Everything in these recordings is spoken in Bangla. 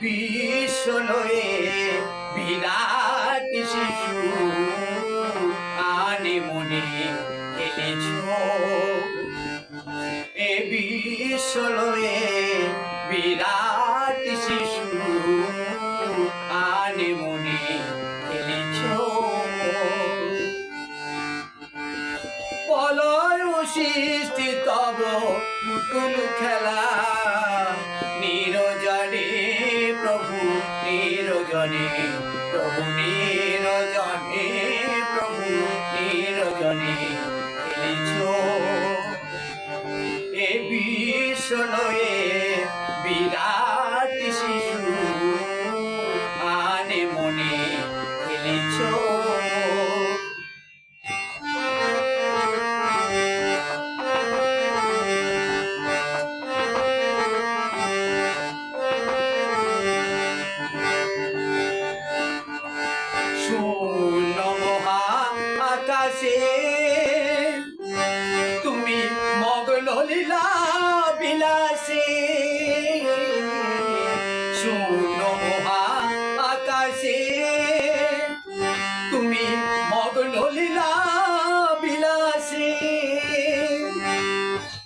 বিশ্বলয়ে বিরাট শিশু আনে মনে খেলেছ এ বিশ্বলয়ে বিরাট শিশু আনে মনে খেলেছ বলয় সৃষ্টি তব নতুন খেলা নিরজনে প্রভু নিরজনে প্রভু নিরজনে প্রভু নিরজনে খেলেছ এ বিশ্বলয়ে বিরাট শিশু আনে মনে খেলেছ আকাশে তুমি মগ্ন লীলা বিলাসে শূন্য মহা আকাশে তুমি মগ্ন লীলা বিলাসে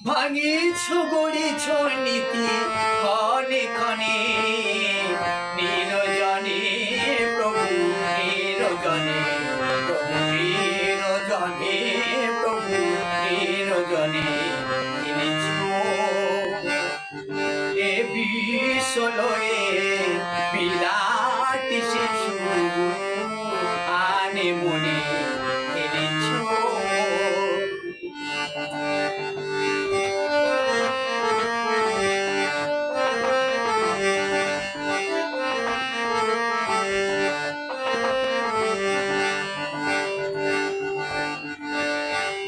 ভাঙিছ গড়িছ নীতি ক্ষণে ক্ষণে নিরজনে প্রভু নিরজনে নিরজনে প্রভু নিরজনে খেলেছ এ বিশ্বলয়ে বিরাট শিশু আনে মনে খেলেছ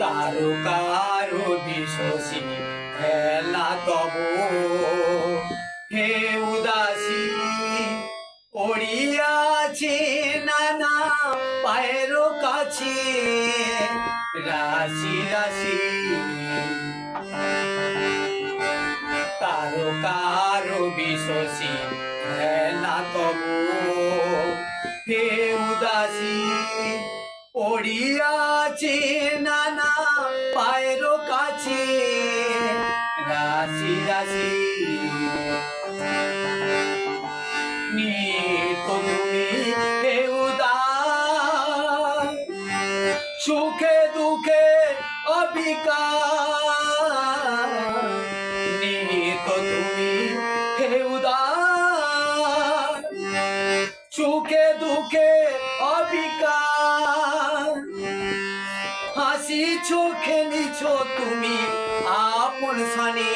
কারো কারো বিশ্বসী খেলা তব হে উদাসী পড়িয়াছে নানা পায়ের কাছে রাশি রাশি কারো কারো বিশ্বসী খেলা তব হে উদাসী পড়িয়াছে নানা পায়ের কাছে রাশি রাশি নিত তুমি হে উদার সুখে দুঃখে অবিকার নিত তুমি হে উদার সুখে দুঃখে অবিকার হাসিছ খেলিছ তুমি আপন সনে